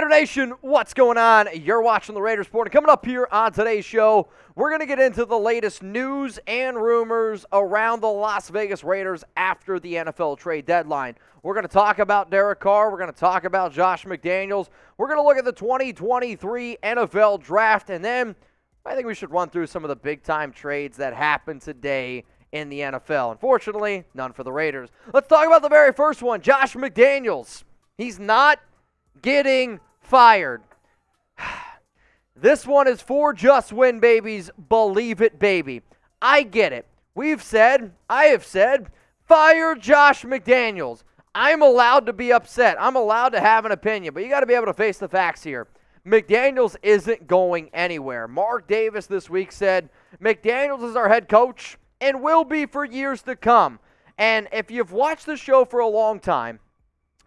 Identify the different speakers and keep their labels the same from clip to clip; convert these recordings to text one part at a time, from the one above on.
Speaker 1: Raider Nation, what's going on? You're watching the Raiders Report. Coming up here on today's show, we're going to get into the latest news and rumors around the Las Vegas Raiders after the NFL trade deadline. We're going to talk about Derek Carr. We're going to talk about Josh McDaniels. We're going to look at the 2023 NFL Draft, and then I think we should run through some of the big-time trades that happened today in the NFL. Unfortunately, none for the Raiders. Let's talk about the very first one, Josh McDaniels. He's not getting fired. This one is for just win babies. Believe it, baby. I get it. I have said, fire Josh McDaniels. I'm allowed to be upset. I'm allowed to have an opinion, but you got to be able to face the facts here. McDaniels isn't going anywhere. Mark Davis this week said, McDaniels is our head coach and will be for years to come. And if you've watched the show for a long time,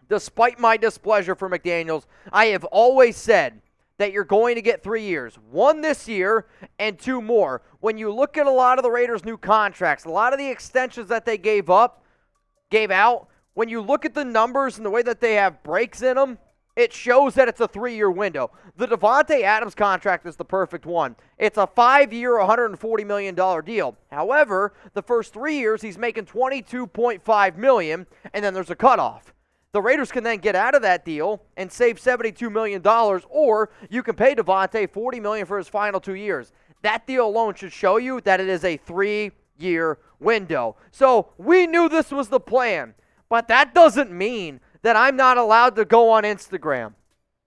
Speaker 1: despite my displeasure for McDaniels, I have always said that you're going to get 3 years. 1 this year and 2 more. When you look at a lot of the Raiders' new contracts, a lot of the extensions that they gave out, when you look at the numbers and the way that they have breaks in them, it shows that it's a 3-year window. The Davante Adams contract is the perfect one. It's a 5-year, $140 million deal. However, the first 3 years, he's making $22.5 million, and then there's a cutoff. The Raiders can then get out of that deal and save $72 million, or you can pay Davante $40 million for his final 2 years. That deal alone should show you that it is a 3-year window. So we knew this was the plan, but that doesn't mean that I'm not allowed to go on Instagram,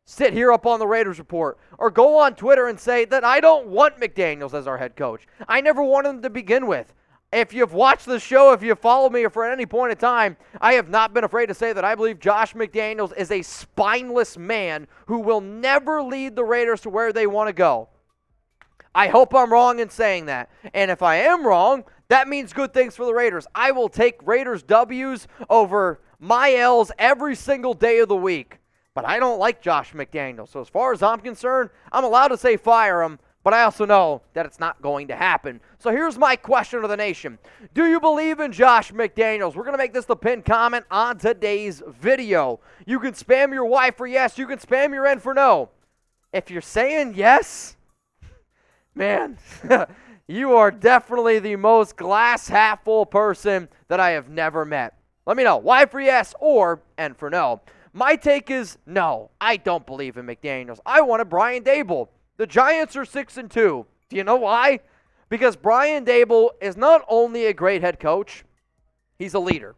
Speaker 1: sit here up on the Raiders Report, or go on Twitter and say that I don't want McDaniels as our head coach. I never wanted him to begin with. If you've watched the show, if you've followed me for at any point in time, I have not been afraid to say that I believe Josh McDaniels is a spineless man who will never lead the Raiders to where they want to go. I hope I'm wrong in saying that. And if I am wrong, that means good things for the Raiders. I will take Raiders W's over my L's every single day of the week. But I don't like Josh McDaniels. So as far as I'm concerned, I'm allowed to say fire him. But I also know that it's not going to happen. So here's my question to the nation. Do you believe in Josh McDaniels? We're going to make this the pinned comment on today's video. You can spam your Y for yes. You can spam your N for no. If you're saying yes, man, you are definitely the most glass half full person that I have never met. Let me know. Y for yes or N for no. My take is no. I don't believe in McDaniels. I wanted Brian Daboll. The Giants are 6-2. Do you know why? Because Brian Daboll is not only a great head coach, he's a leader.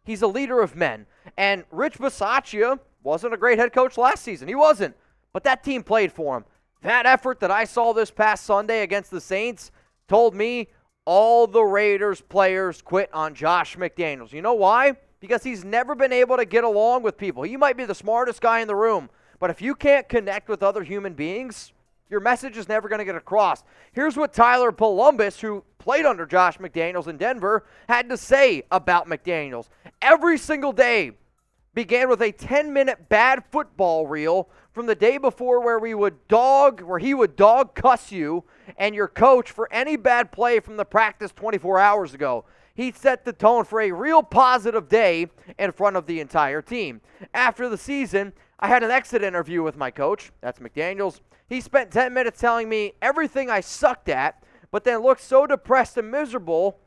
Speaker 1: He's a leader of men. And Rich Bisaccia wasn't a great head coach last season. He wasn't. But that team played for him. That effort that I saw this past Sunday against the Saints told me all the Raiders players quit on Josh McDaniels. You know why? Because he's never been able to get along with people. He might be the smartest guy in the room, but if you can't connect with other human beings, your message is never going to get across. Here's what Tyler Polumbus, who played under Josh McDaniels in Denver, had to say about McDaniels. Every single day began with a 10-minute bad football reel from the day before where he would dog cuss you and your coach for any bad play from the practice 24 hours ago. He set the tone for a real positive day in front of the entire team. After the season, I had an exit interview with my coach. That's McDaniels. He spent 10 minutes telling me everything I sucked at, but then looked so depressed and miserable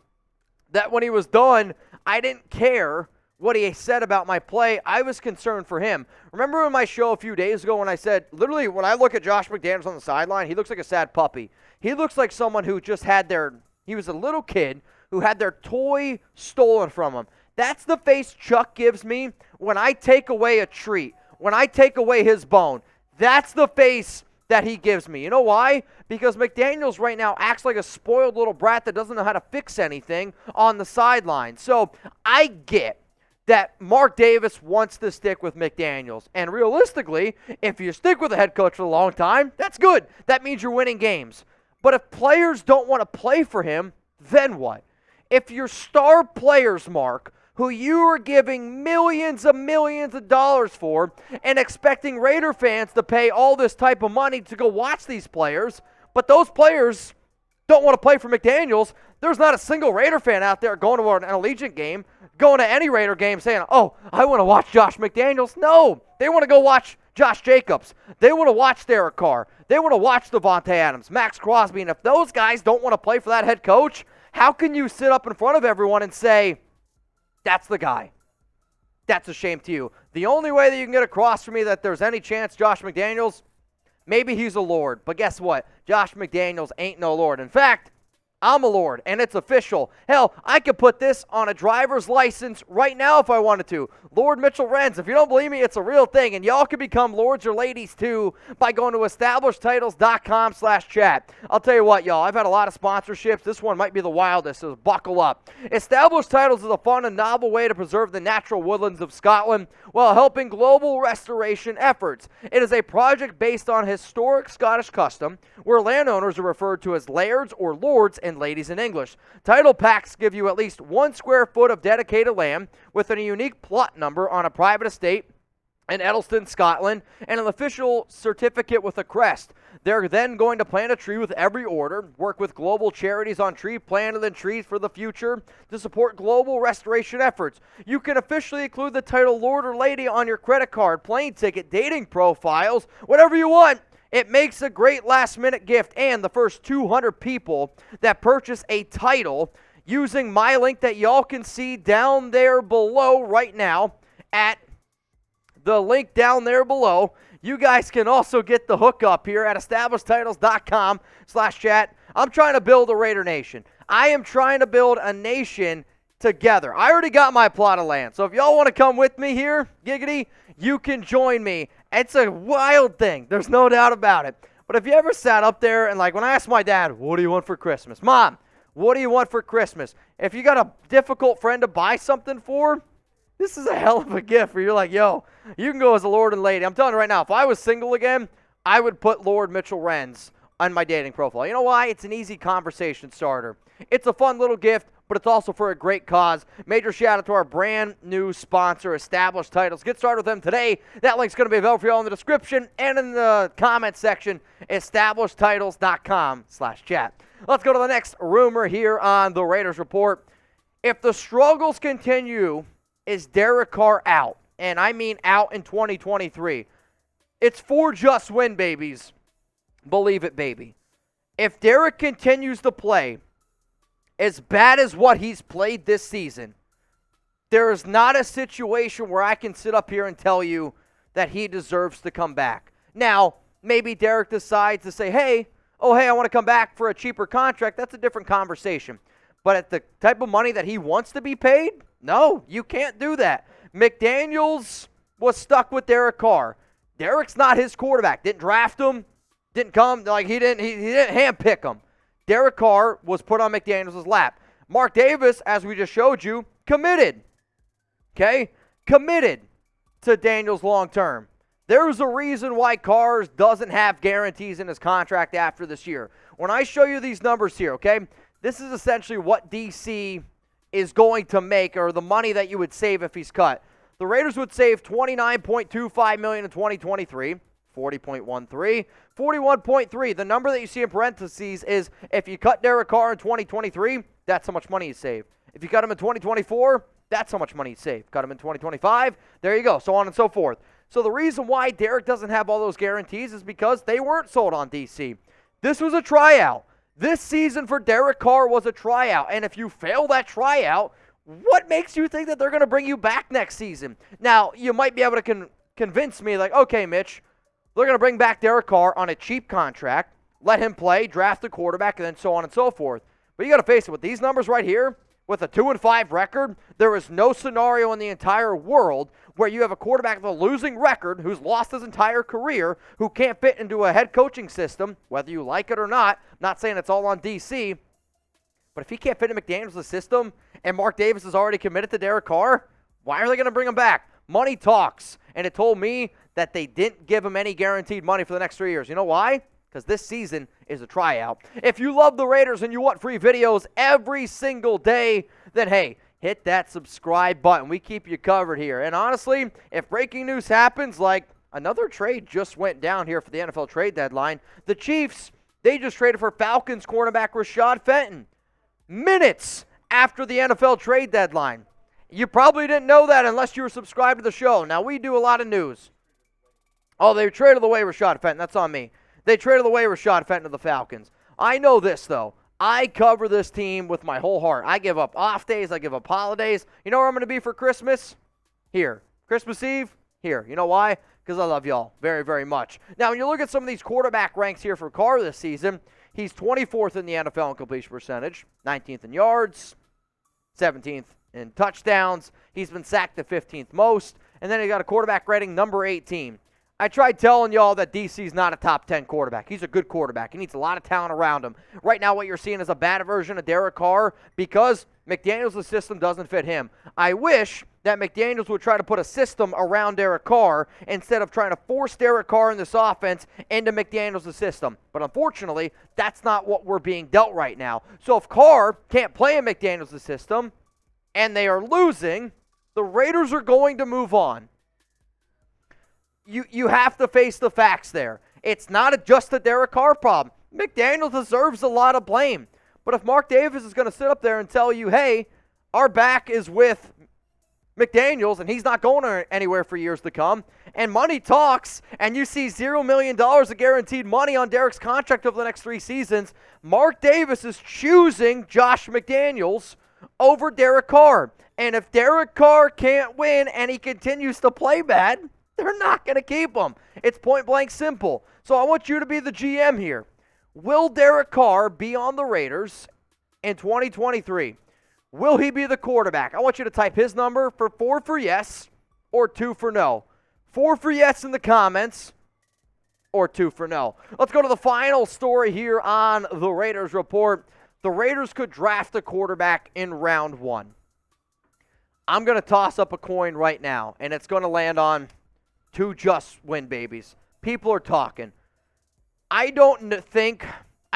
Speaker 1: that when he was done, I didn't care what he said about my play. I was concerned for him. Remember in my show a few days ago when I said, literally, when I look at Josh McDaniels on the sideline, he looks like a sad puppy. He looks like someone who just had he was a little kid who had their toy stolen from him. That's the face Chuck gives me when I take away a treat, when I take away his bone. That's the face that he gives me. You know why? Because McDaniels right now acts like a spoiled little brat that doesn't know how to fix anything on the sideline. So I get that Mark Davis wants to stick with McDaniels. And realistically, if you stick with a head coach for a long time, that's good. That means you're winning games. But if players don't want to play for him, then what? If your star players, Mark, who you are giving millions of dollars for and expecting Raider fans to pay all this type of money to go watch these players, but those players don't want to play for McDaniels, there's not a single Raider fan out there going to an Allegiant game, going to any Raider game saying, oh, I want to watch Josh McDaniels. No, they want to go watch Josh Jacobs. They want to watch Derek Carr. They want to watch Devontae Adams, Max Crosby. And if those guys don't want to play for that head coach, how can you sit up in front of everyone and say, that's the guy? That's a shame to you. The only way that you can get across for me that there's any chance Josh McDaniels, maybe he's a Lord. But guess what? Josh McDaniels ain't no Lord. In fact, I'm a Lord, and it's official. Hell, I could put this on a driver's license right now if I wanted to. Lord Mitchell Renz. If you don't believe me, it's a real thing, and y'all can become lords or ladies too by going to establishedtitles.com/chat. I'll tell you what, y'all, I've had a lot of sponsorships. This one might be the wildest, so buckle up. Established Titles is a fun and novel way to preserve the natural woodlands of Scotland while helping global restoration efforts. It is a project based on historic Scottish custom where landowners are referred to as lairds or lords and ladies in English. Title packs give you at least 1 square foot of dedicated land with a unique plot number on a private estate in Edelston, Scotland, and an official certificate with a crest. They're then going to plant a tree with every order, work with global charities on tree planting and trees for the future to support global restoration efforts. You can officially include the title Lord or Lady on your credit card, plane ticket, dating profiles, whatever you want. It makes a great last-minute gift, and the first 200 people that purchase a title using my link that y'all can see down there below right now at the link down there below, you guys can also get the hookup here at establishedtitles.com/chat. I'm trying to build a Raider Nation. I am trying to build a nation together. I already got my plot of land, so if y'all want to come with me here, giggity, you can join me. It's a wild thing. There's no doubt about it. But if you ever sat up there and like when I asked my dad, what do you want for Christmas? Mom, what do you want for Christmas? If you got a difficult friend to buy something for, this is a hell of a gift where you're like, yo, you can go as a Lord and Lady. I'm telling you right now, if I was single again, I would put Lord Mitchell Renz on my dating profile. You know why? It's an easy conversation starter. It's a fun little gift, but it's also for a great cause. Major shout out to our brand new sponsor, Established Titles. Get started with them today. That link's going to be available for you all in the description and in the comment section, establishedtitles.com/chat. Let's go to the next rumor here on the Raiders Report. If the struggles continue, is Derek Carr out? And I mean out in 2023. It's 4 just win, babies. Believe it, baby. If Derek continues to play as bad as what he's played this season, there is not a situation where I can sit up here and tell you that he deserves to come back. Now, maybe Derek decides to say, hey, I want to come back for a cheaper contract. That's a different conversation. But at the type of money that he wants to be paid, no, you can't do that. McDaniels was stuck with Derek Carr. Derek's not his quarterback. Didn't draft him. Didn't come. He didn't handpick him. Derek Carr was put on McDaniels' lap. Mark Davis, as we just showed you, committed. Okay? Committed to Daniels long term. There's a reason why Carr doesn't have guarantees in his contract after this year. When I show you these numbers here, okay, this is essentially what DC is going to make, or the money that you would save if he's cut. The Raiders would save $29.25 million in 2023, 40.13, 41.3. The number that you see in parentheses is if you cut Derek Carr in 2023, that's how much money you save. If you cut him in 2024, that's how much money you save. Cut him in 2025, there you go, so on and so forth. So the reason why Derek doesn't have all those guarantees is because they weren't sold on DC. This was a tryout. This season for Derek Carr was a tryout, and if you fail that tryout, what makes you think that they're going to bring you back next season? Now, you might be able to convince me, like, okay, Mitch, they're going to bring back Derek Carr on a cheap contract, let him play, draft a quarterback, and then so on and so forth. But you got to face it, with these numbers right here, with a 2-5 record, there is no scenario in the entire world where you have a quarterback with a losing record who's lost his entire career, who can't fit into a head coaching system, whether you like it or not. I'm not saying it's all on DC, but if he can't fit in McDaniels' system and Mark Davis is already committed to Derek Carr, why are they going to bring him back? Money talks, and it told me that they didn't give him any guaranteed money for the next 3 years. You know why? Because this season is a tryout. If you love the Raiders and you want free videos every single day, then hey, hit that subscribe button. We keep you covered here. And honestly, if breaking news happens, like another trade just went down here for the NFL trade deadline, the Chiefs, they just traded for Falcons cornerback Rashad Fenton minutes after the NFL trade deadline. You probably didn't know that unless you were subscribed to the show. Now, we do a lot of news. Oh, they traded away Rashad Fenton. That's on me. They traded away Rashad Fenton to the Falcons. I know this, though. I cover this team with my whole heart. I give up off days. I give up holidays. You know where I'm going to be for Christmas? Here. Christmas Eve? Here. You know why? Because I love y'all very, very much. Now, when you look at some of these quarterback ranks here for Carr this season, he's 24th in the NFL in completion percentage, 19th in yards, 17th in touchdowns. He's been sacked the 15th most. And then he got a quarterback rating number 18. I tried telling y'all that DC's not a top 10 quarterback. He's a good quarterback. He needs a lot of talent around him. Right now, what you're seeing is a bad version of Derek Carr because McDaniels' system doesn't fit him. I wish that McDaniels would try to put a system around Derek Carr instead of trying to force Derek Carr in this offense into McDaniels' system. But unfortunately, that's not what we're being dealt right now. So if Carr can't play in McDaniels' system and they are losing, the Raiders are going to move on. You have to face the facts there. It's not just a Derek Carr problem. McDaniels deserves a lot of blame. But if Mark Davis is going to sit up there and tell you, hey, our back is with McDaniels and he's not going anywhere for years to come, and money talks, and you see $0 million of guaranteed money on Derek's contract over the next 3 seasons, Mark Davis is choosing Josh McDaniels over Derek Carr. And if Derek Carr can't win and he continues to play bad, they're not going to keep him. It's point blank simple. So I want you to be the GM here. Will Derek Carr be on the Raiders in 2023? Will he be the quarterback? I want you to type his number for 4 for yes or 2 for no. 4 for yes in the comments or 2 for no. Let's go to the final story here on the Raiders Report. The Raiders could draft a quarterback in round 1. I'm going to toss up a coin right now, and it's going to land on 2 just win babies. People are talking. I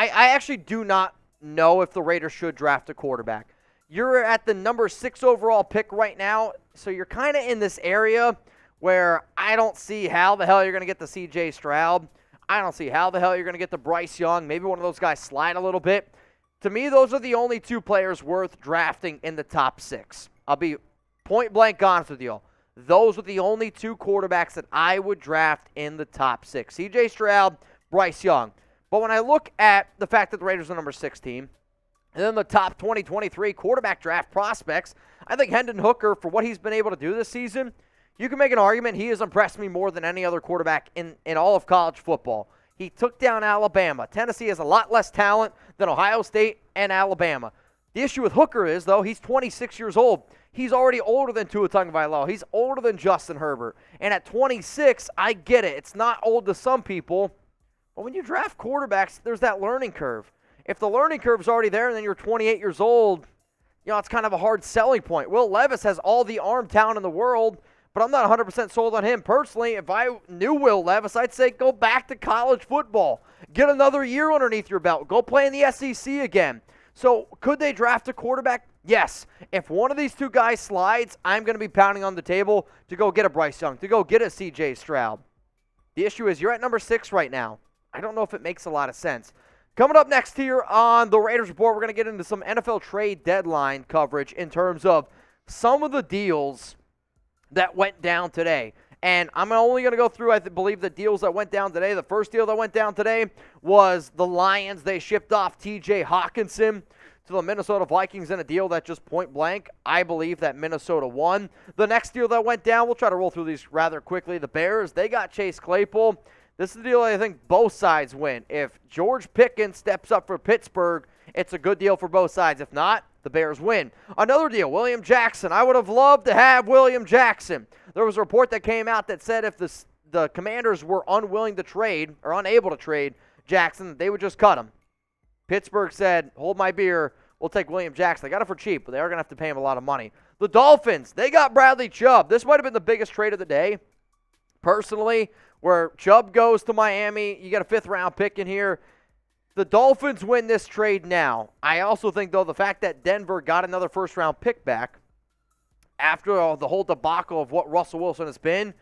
Speaker 1: actually do not know if the Raiders should draft a quarterback. You're at the number 6 overall pick right now, so you're kind of in this area where I don't see how the hell you're going to get the C.J. Stroud. I don't see how the hell you're going to get the Bryce Young. Maybe one of those guys slide a little bit. To me, those are the only 2 players worth drafting in the top 6. I'll be point blank honest with you all. Those are the only 2 quarterbacks that I would draft in the top 6. C.J. Stroud, Bryce Young. But when I look at the fact that the Raiders are number 6 team, and then the top 2023 quarterback draft prospects, I think Hendon Hooker, for what he's been able to do this season, you can make an argument he has impressed me more than any other quarterback in all of college football. He took down Alabama. Tennessee has a lot less talent than Ohio State and Alabama. The issue with Hooker is, though, he's 26 years old. He's already older than Tua Tagovailoa. He's older than Justin Herbert. And at 26, I get it. It's not old to some people. But when you draft quarterbacks, there's that learning curve. If the learning curve's already there and then you're 28 years old, it's kind of a hard selling point. Will Levis has all the arm talent in the world, but I'm not 100% sold on him. Personally, if I knew Will Levis, I'd say go back to college football. Get another year underneath your belt. Go play in the SEC again. So could they draft a quarterback? Yes. If one of these 2 guys slides, I'm going to be pounding on the table to go get a Bryce Young, to go get a C.J. Stroud. The issue is you're at number 6 right now. I don't know if it makes a lot of sense. Coming up next here on the Raiders Report, we're going to get into some NFL trade deadline coverage in terms of some of the deals that went down today. And I'm only going to go through, I believe, the deals that went down today. The first deal that went down today was the Lions. They shipped off T.J. Hawkinson to the Minnesota Vikings in a deal that just point blank, I believe that Minnesota won. The next deal that went down, we'll try to roll through these rather quickly. The Bears, they got Chase Claypool. This is the deal I think both sides win. If George Pickens steps up for Pittsburgh, it's a good deal for both sides. If not, the Bears win. Another deal, William Jackson. I would have loved to have William Jackson. There was a report that came out that said if the Commanders were unwilling to trade or unable to trade Jackson, they would just cut him. Pittsburgh said, hold my beer, we'll take William Jackson. They got it for cheap, but they are going to have to pay him a lot of money. The Dolphins, they got Bradley Chubb. This might have been the biggest trade of the day. Personally, where Chubb goes to Miami, you got a 5th-round pick in here. The Dolphins win this trade now. I also think, though, the fact that Denver got another 1st-round pick back after the whole debacle of what Russell Wilson has been,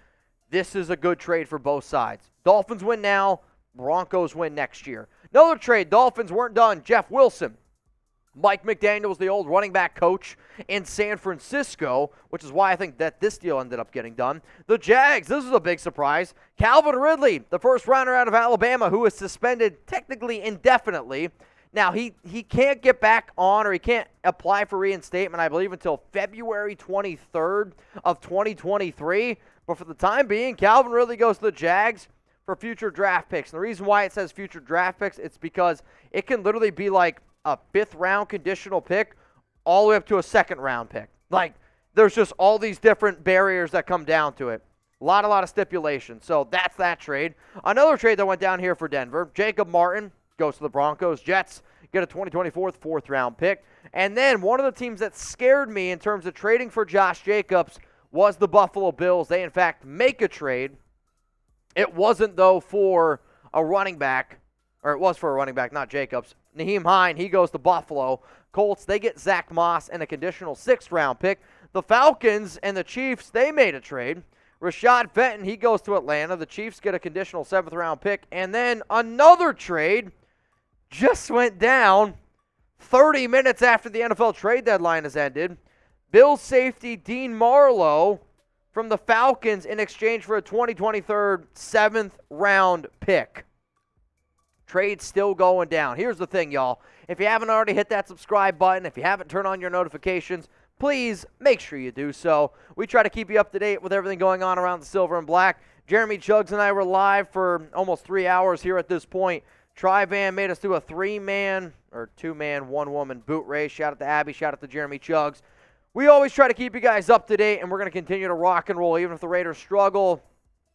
Speaker 1: this is a good trade for both sides. Dolphins win now. Broncos win next year. Another trade. Dolphins weren't done. Jeff Wilson. Mike McDaniels, the old running back coach in San Francisco, which is why I think that this deal ended up getting done. The Jags, this is a big surprise. Calvin Ridley, the first rounder out of Alabama, who is suspended technically indefinitely. Now, he can't get back on, or he can't apply for reinstatement, I believe, until February 23rd of 2023. But for the time being, Calvin Ridley goes to the Jags for future draft picks. And the reason why it says future draft picks, it's because it can literally be like a 5th-round conditional pick all the way up to a 2nd-round pick. Like, there's just all these different barriers that come down to it. A lot of stipulations. So that's that trade. Another trade that went down here for Denver, Jacob Martin goes to the Broncos. Jets get a 2024 4th-round pick. And then one of the teams that scared me in terms of trading for Josh Jacobs was the Buffalo Bills. They, in fact, make a trade. It wasn't, though, for a running back, or it was for a running back, not Jacobs. Naheem Hine, he goes to Buffalo. Colts, they get Zach Moss and a conditional 6th-round pick. The Falcons and the Chiefs, they made a trade. Rashad Fenton, he goes to Atlanta. The Chiefs get a conditional 7th-round pick. And then another trade just went down 30 minutes after the NFL trade deadline has ended. Bills safety Dean Marlowe from the Falcons in exchange for a 2023 7th-round pick. Trade still going down. Here's the thing, y'all. If you haven't already hit that subscribe button, if you haven't turned on your notifications, please make sure you do so. We try to keep you up to date with everything going on around the silver and black. Jeremy Chuggs and I were live for almost 3 hours here at this point. Tri-Van made us do a 3-man or 2-man, 1-woman boot race. Shout out to Abby. Shout out to Jeremy Chuggs. We always try to keep you guys up to date, and we're going to continue to rock and roll. Even if the Raiders struggle,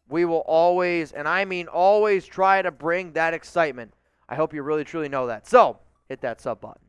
Speaker 1: we will always, and I mean always, try to bring that excitement. I hope you really, truly know that. So, hit that sub button.